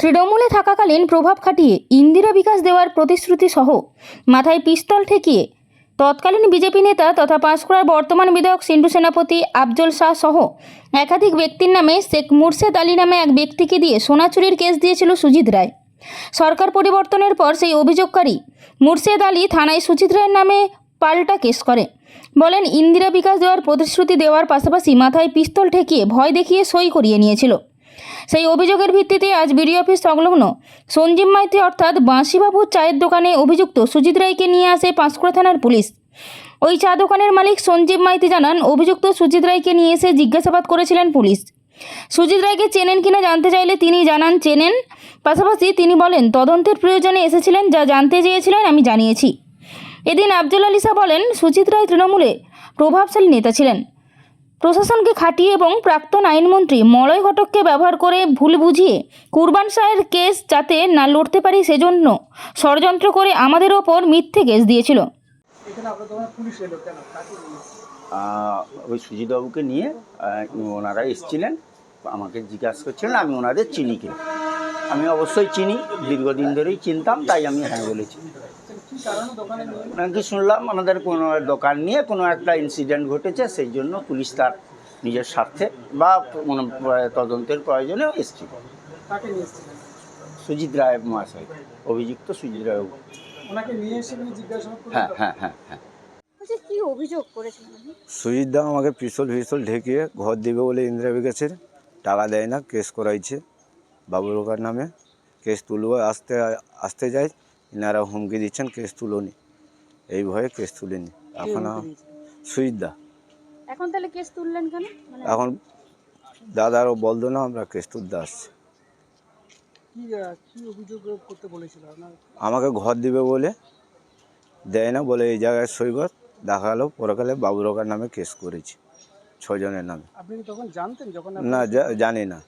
তৃণমূলে থাকাকালীন প্রভাব খাটিয়ে ইন্দিরা বিকাশ দেওয়ার প্রতিশ্রুতি সহ মাথায় পিস্তল ঠেকিয়ে তৎকালীন বিজেপি নেতা তথা পাঁশকুড়ার বর্তমান বিধায়ক সিন্টু সেনাপতি আফজল শাহ সহ একাধিক ব্যক্তির নামে শেখ মুর্শেদ আলী নামে এক ব্যক্তিকে দিয়ে সোনা চুরির কেস দিয়েছিল সুজিত রায়। সরকার পরিবর্তনের পর সেই অভিযোগকারী মুর্শেদ আলী থানায় সুজিত রায়ের নামে পাল্টা কেস করে। বলেন, ইন্দিরা বিকাশ দেওয়ার প্রতিশ্রুতি দেওয়ার পাশাপাশি মাথায় পিস্তল ঠেকিয়ে ভয় দেখিয়ে সই করিয়ে নিয়েছিল। সেই অভিযোগের ভিত্তিতে আজ বিডিও অফিস সংলগ্ন সঞ্জীব মাইতি অর্থাৎ বাঁশিবাবুর চায়ের দোকানে অভিযুক্ত সুজিত রায়কে নিয়ে আসে পাঁশকুড়া থানার পুলিশ। ওই চা দোকানের মালিক সঞ্জীব মাইতি জানান, অভিযুক্ত সুজিত রায়কে নিয়ে এসে জিজ্ঞাসাবাদ করেছিলেন পুলিশ। সুজিত রায়কে চেনেন কিনা জানতে চাইলে তিনি জানান চেনেন। পাশাপাশি তিনি বলেন, তদন্তের প্রয়োজনে এসেছিলেন, যা জানতে চেয়েছিলেন আমি জানিয়েছি। এদিন আফজল আলী শাহ বলেন, সুজিত রায় তৃণমূলে প্রভাবশালী নেতা ছিলেন। প্রশাসনকে খাটিয়ে এবং প্রাক্তন আইনমন্ত্রী মলয় ঘটককে ব্যবহার করে ভুল বুঝিয়ে কুরবান শাহের কেস যাতে না লড়তে পারি সেজন্য ষড়যন্ত্র করে আমাদের ওপর মিথ্যে কেস দিয়েছিল। ওই সুজিতবাবুকে নিয়ে ওনারা এসেছিলেন, আমাকে জিজ্ঞাসা করছিলেন আমি ওনাদের চিনি কিনা। আমি অবশ্যই চিনি, দীর্ঘদিন ধরেই চিনতাম, তাই আমি হ্যাঁ বলেছি। নাকি শুনলাম ওনাদের কোনো দোকান নিয়ে কোনো একটা ইনসিডেন্ট ঘটেছে, সেই জন্য পুলিশ তার নিজের স্বার্থে বা তদন্তের প্রয়োজনে এসেছিল। সুজিত রায় মহাশয়, অভিযুক্ত সুজিত রায়। হ্যাঁ হ্যাঁ হ্যাঁ হ্যাঁ। কি অভিযোগ করেছেন? সুজিত দা আমাকে পিস্তল ঢেকিয়ে ঘর দেবে বলে ইন্দিরা বিকাশের টাকা দেয় না, কেস করাইছে বাবুরকার নামে। কেস তুলবো আসতে যাই, এনারা হুমকি দিচ্ছেন কেস তুলোনি, এই ভয়ে কেস তুলিনি। এখন সুজিত দা। এখন তাহলে কেস তুললেন কেন? এখন দাদারও বলতো না, আমরা কেস তুলতে আসছি। আমাকে ঘর দিবে বলে দেয় না, বলে এই জায়গায় সইগত দেখালো, পরকালে বাবুরকার নামে কেস করেছি 6 জনের নামে। আপনি কি তখন জানতেন? যখন না জানি না,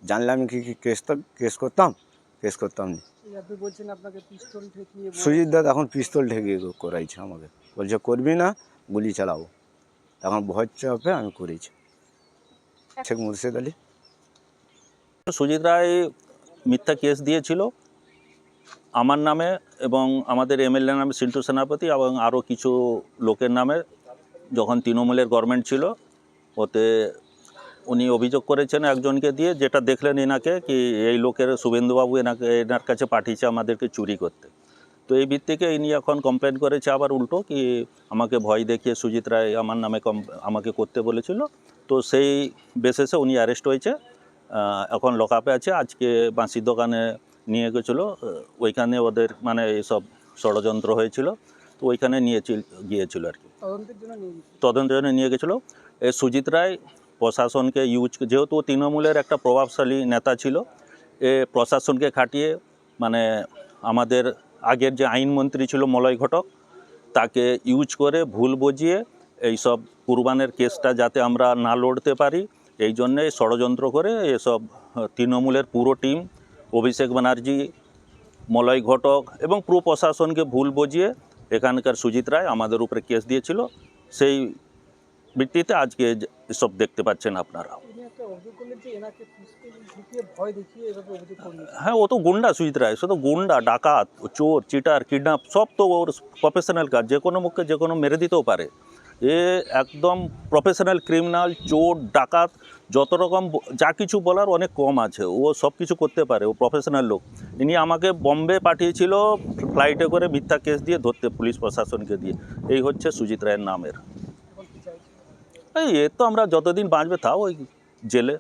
জানলে আমি কি কেস করতাম না। আপনি বলছেন আপনাকে পিস্তল ঠেকিয়ে সুজিত দা এখন পিস্তল ঠেকিয়ে করাইছে আমাকে, বলছে করবি না গুলি চালাবো। এখন ভয় চাপে আমি করেছি। শেখ মুর্শেদ আলী। সুজিত রায় মিথ্যা কেস দিয়েছিল আমার নামে এবং আমাদের এমএলএ নামে সিন্টু সেনাপতি এবং আরও কিছু লোকের নামে। যখন তৃণমূলের গভর্নমেন্ট ছিল, ওতে উনি অভিযোগ করেছেন একজনকে দিয়ে, যেটা দেখলেন এনাকে কি এই লোকের শুভেন্দুবাবু এনার কাছে পাঠিয়েছে আমাদেরকে চুরি করতে। তো এই ভিত্তিকে ইনি এখন কমপ্লেন করেছে আবার উল্টো, কি আমাকে ভয় দেখিয়ে সুজিত রায় আমার নামে আমাকে করতে বলেছিল। তো সেই বেসিসে উনি অ্যারেস্ট হয়েছে, এখন লকআপে আছে। আজকে বাঁশির দোকানে নিয়ে গেছিলো, ওইখানে ওদের মানে এইসব ষড়যন্ত্র হয়েছিল, তো ওইখানে গিয়েছিল আর কি, তদন্তের জন্য নিয়ে গেছিলো। এই সুজিত রায় প্রশাসনকে যেহেতু তৃণমূলের একটা প্রভাবশালী নেতা ছিল, এ প্রশাসনকে খাটিয়ে মানে আমাদের আগের যে আইনমন্ত্রী ছিল মলয় ঘটক, তাকে ইউজ করে ভুল বুঝিয়ে এইসব কুরবানের কেসটা যাতে আমরা না লড়তে পারি, এই জন্যে ষড়যন্ত্র করে এসব তৃণমূলের পুরো টিম, অভিষেক ব্যানার্জি, মলয় ঘটক এবং পুরো প্রশাসনকে ভুল বুঝিয়ে এখানকার সুজিত রায় আমাদের উপরে কেস দিয়েছিল। সেই ভিত্তিতে আজকে এসব দেখতে পাচ্ছেন আপনারা। হ্যাঁ, ও তো গুন্ডা সুজিত রায়, সে তো গুন্ডা, ডাকাত, চোর, চিটার, কিডন্যাপ, সব তো ওর প্রফেশনাল কাজ। যে কোনো মুখে যে কোনো মেরে দিতেও পারে। এ একদম প্রফেশনাল ক্রিমিনাল, চোর, ডাকাত, যত রকম যা কিছু বলার অনেক কম আছে। ও সব কিছু করতে পারে, ও প্রফেশনাল লোক। ইনি আমাকে বম্বে পাঠিয়েছিল ফ্লাইটে করে মিথ্যা কেস দিয়ে ধরতে, পুলিশ প্রশাসনকে দিয়ে। এই হচ্ছে সুজিত রায়ের নামের। এই তো আমরা যতদিন বাঁচবে তাও ওই জেলে।